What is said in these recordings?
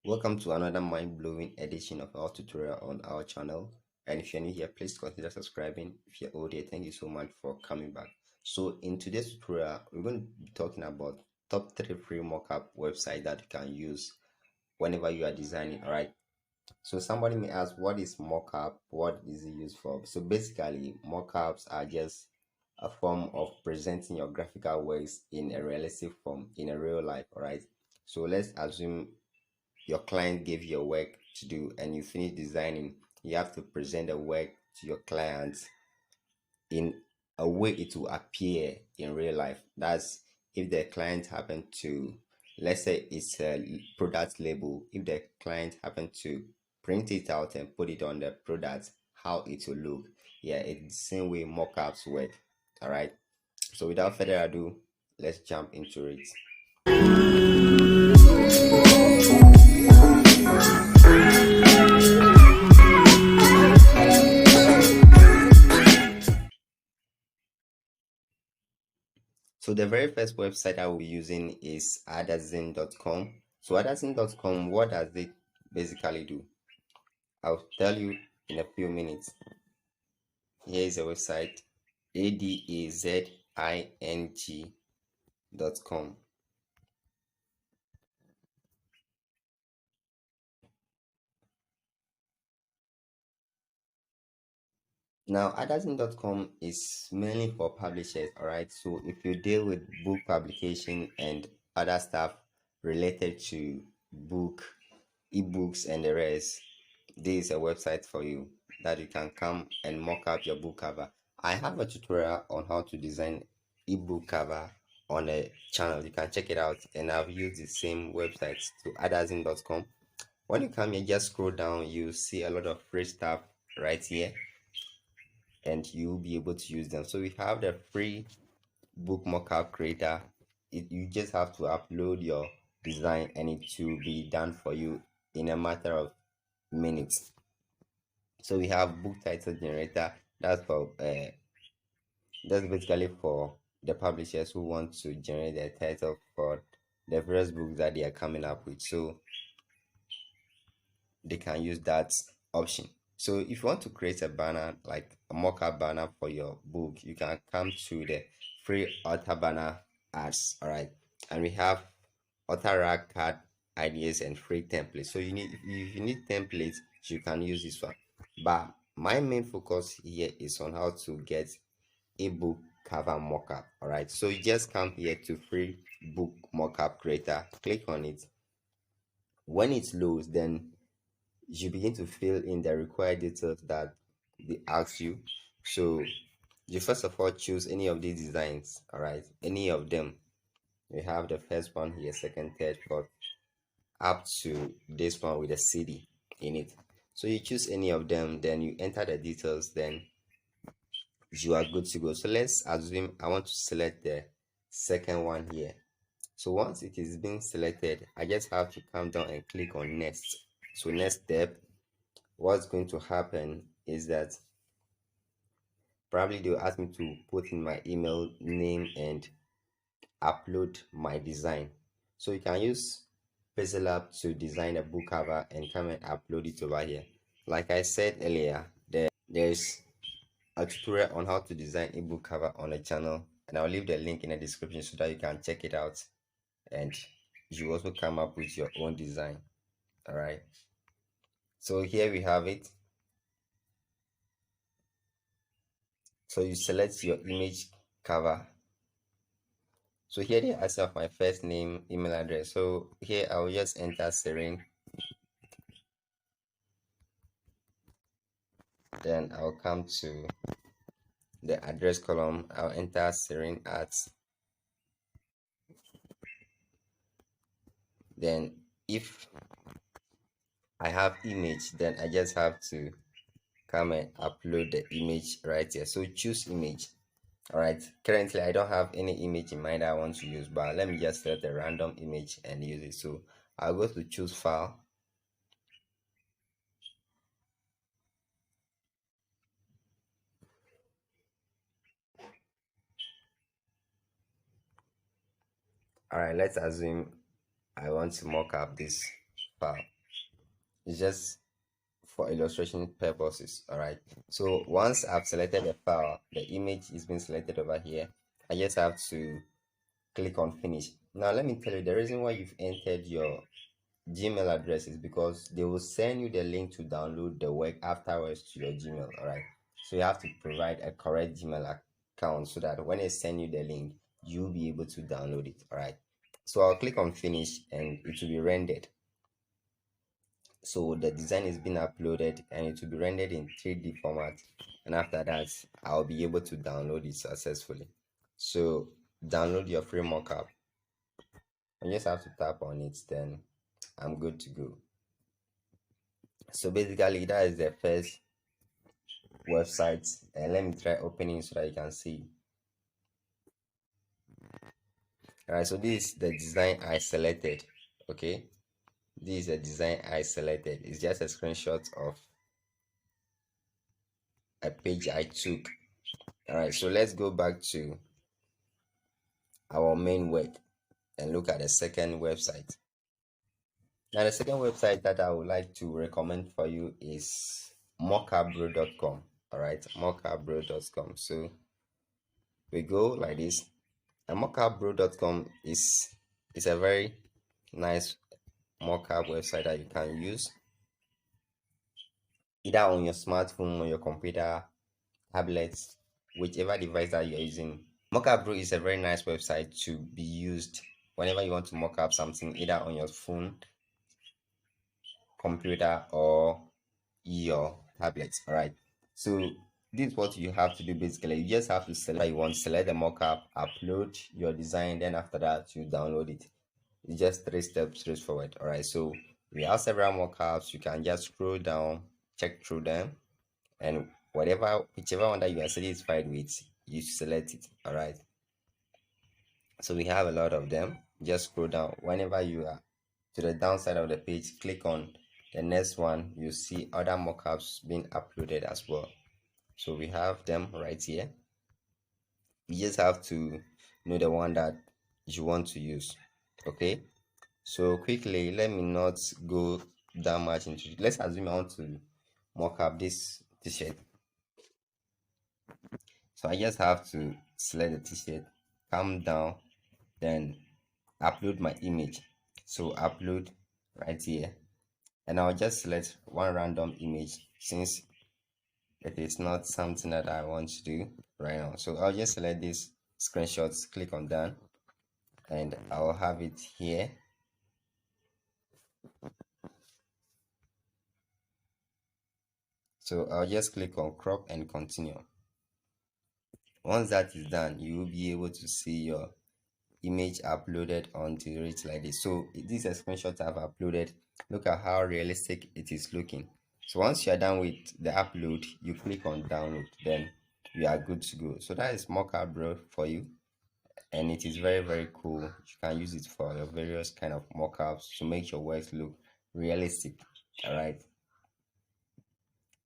Welcome to another mind-blowing edition of our tutorial on our channel. And if you're new here, please consider subscribing. If you're old here, thank you so much for coming back. So in today's tutorial, we're going to be talking about top 3 free mockup website that you can use whenever you are designing. All right. So somebody may ask, what is mockup? What is it used for? So basically, mockups are just a form of presenting your graphical works in a realistic form in a real life. All right. So let's assume your client gave you a work to do and you finish designing. You have to present the work to your client in a way it will appear in real life. That's if the client happen to, let's say it's a product label, if the client happen to print it out and put it on the product, how it will look. Yeah, it's the same way mockups work. All right, so without further ado, let's jump into it. So the very first website I will be using is Adazine.com. So Adazine.com, what does it basically do? I'll tell you in a few minutes. Here is a website, adazing.com. Now, Adazine.com is mainly for publishers, all right? So if you deal with book publication and other stuff related to book, ebooks, and the rest, this is a website for you that you can come and mock up your book cover. I have a tutorial on how to design ebook cover on a channel. You can check it out, and I've used the same website to adazine.com. When you come here, just scroll down, you see a lot of free stuff right here, and you'll be able to use them. So we have the free book mockup creator. You just have to upload your design and it will be done for you in a matter of minutes. So we have book title generator. That's basically for the publishers who want to generate their title for the various books that they are coming up with. So they can use that option. So if you want to create a banner, like a mock-up banner for your book, you can come to the free author banner ads. All right, and we have author rag card ideas and free templates. So if you need templates, you can use this one. But my main focus here is on how to get ebook cover mockup. All right, so you just come here to free book mockup creator, click on it. When it loads, then you begin to fill in the required details that they ask you. So you first of all choose any of these designs. All right, any of them. We have the first one here, second, third, fourth, up to this one with a CD in it. So you choose any of them, then you enter the details, then you are good to go. So let's assume I want to select the second one here. So once it is being selected, I just have to come down and click on next. So next step, what's going to happen is that probably they'll ask me to put in my email name and upload my design. So you can use Pixellab to design a book cover and come and upload it over here. Like I said earlier, there's a tutorial on how to design ebook cover on the channel, and I'll leave the link in the description so that you can check it out and you also come up with your own design. All right, so here we have it. So you select your image cover. So here they ask of my first name, email address. So here I'll just enter Serene. Then I'll come to the address column. I'll enter Serene at. Then if I have image, then I just have to come and upload the image right here. So choose image. All right, currently I don't have any image in mind I want to use, but let me just select a random image and use it. So I'll go to choose file. All right, let's assume I want to mock up this file. It's just for illustration purposes. All right, so once I've selected the file, the image is being selected over here. I just have to click on finish. Now let me tell you the reason why you've entered your Gmail address is because they will send you the link to download the work afterwards to your Gmail. All right, so you have to provide a correct Gmail account so that when they send you the link, you'll be able to download it. All right, so I'll click on finish and it will be rendered. So the design is being uploaded and it will be rendered in 3D format, and after that I'll be able to download it successfully. So download your free mockup. I just have to tap on it, then I'm good to go. So basically that is the first website, and let me try opening so that you can see. All right, so this is the design I selected. Okay, this is the design I selected. It's just a screenshot of a page I took. All right, so let's go back to our main work and look at the second website. Now the second website that I would like to recommend for you is Mocabro.com. All right, Mocabro.com. So we go like this, and Mocabro.com is a very nice mockup website that you can use either on your smartphone, on your computer, tablet, whichever device that you're using. Mocabro is a very nice website to be used whenever you want to mock up something either on your phone, computer, or your tablet. All right, so this is what you have to do. Basically you just have to select you want, select the mockup, upload your design, then after that you download it. It's just 3 steps straightforward. All right, so we have several mockups. You can just scroll down, check through them, and whichever one that you are satisfied with, you select it. All right, so we have a lot of them. Just scroll down. Whenever you are to the downside of the page, click on the next one. You see other mockups being uploaded as well. So we have them right here. You just have to know the one that you want to use. Okay, so quickly, let me not go that much into it. Let's assume I want to mock up this t-shirt. So I just have to select the t-shirt, come down, then upload my image. So upload right here, and I'll just select one random image since it is not something that I want to do right now. So I'll just select this screenshots, click on done, and I'll have it here. So I'll just click on crop and continue. Once that is done, you will be able to see your image uploaded onto it like this. So this is a screenshot I've uploaded. Look at how realistic it is looking. So once you are done with the upload, you click on download, then you are good to go. So that is Mocabro for you, and it is very cool. You can use it for your various kind of mockups to make your works look realistic. All right,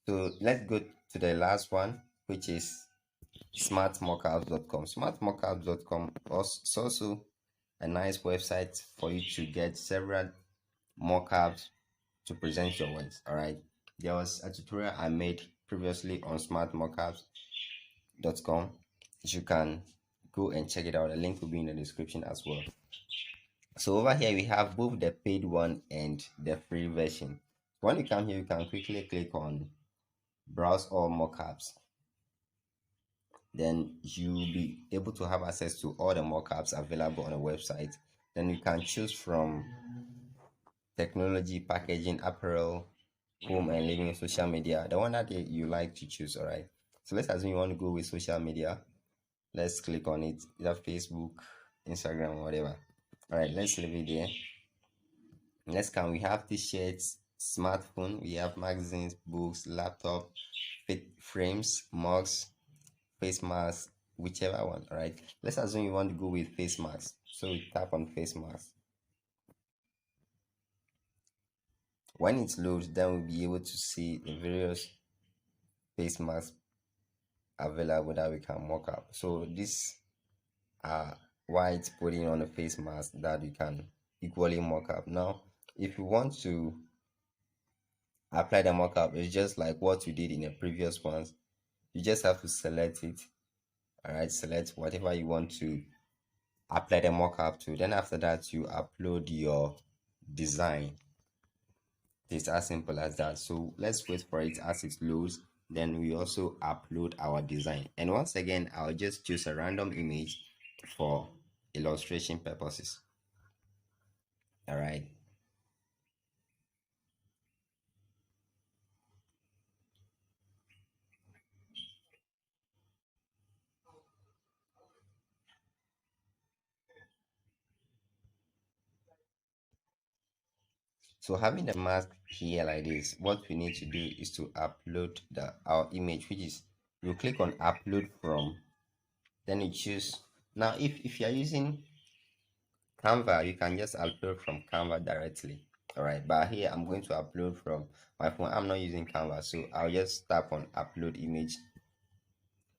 so let's go to the last one, which is SmartMockups.com. SmartMockups.com is also a nice website for you to get several mockups to present your works. All right, there was a tutorial I made previously on SmartMockups.com. You can go and check it out. The link will be in the description as well. So over here we have both the paid one and the free version. When you come here, you can quickly click on browse all mockups. Then you'll be able to have access to all the mockups available on the website. Then you can choose from technology, packaging, apparel, home and living, social media, the one that you like to choose. All right, so let's assume you want to go with social media. Let's click on it, either Facebook, Instagram, whatever. All right, let's leave it there. Next come, we have t-shirts, smartphone, we have magazines, books, laptop, frames, mugs, face masks, whichever one. All right, let's assume you want to go with face masks, so we tap on face mask. When it loads, then we'll be able to see the various face masks available that we can mock up. So this are white putting on a face mask that you can equally mock up. Now If you want to apply the mockup, it's just like what you did in the previous ones. You just have to select it. All right, select whatever you want to apply the mockup to. Then after that, you upload your design. It's as simple as that. So let's wait for it as it loads. Then we also upload our design. And once again, I'll just choose a random image for illustration purposes. All right. So having the mask here like this, what we need to do is to upload our image, which is you click on upload from, then you choose. Now if you're using Canva, you can just upload from Canva directly. All right, but here I'm going to upload from my phone. I'm not using Canva, so I'll just tap on upload image.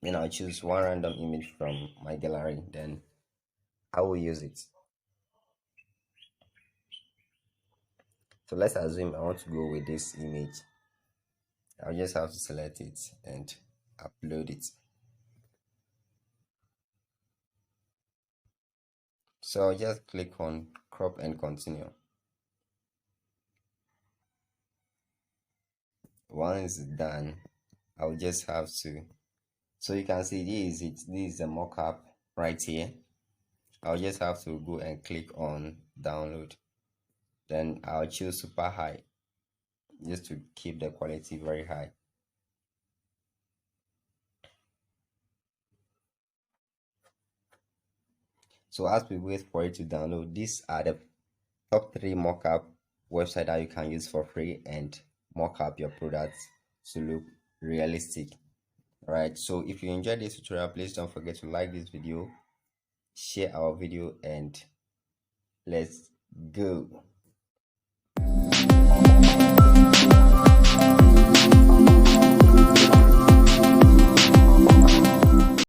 Then I'll choose one random image from my gallery. Then I will use it. So let's assume I want to go with this image. I'll just have to select it and upload it. So I'll just click on crop and continue. Once done, I'll just have to. So you can see this is it. This is the mockup right here. I'll just have to go and click on download. Then I'll choose super high just to keep the quality very high. So as we wait for it to download, these are the top 3 mockup website that you can use for free and mock up your products to look realistic. Alright, so if you enjoyed this tutorial, please don't forget to like this video, share our video, and let's go.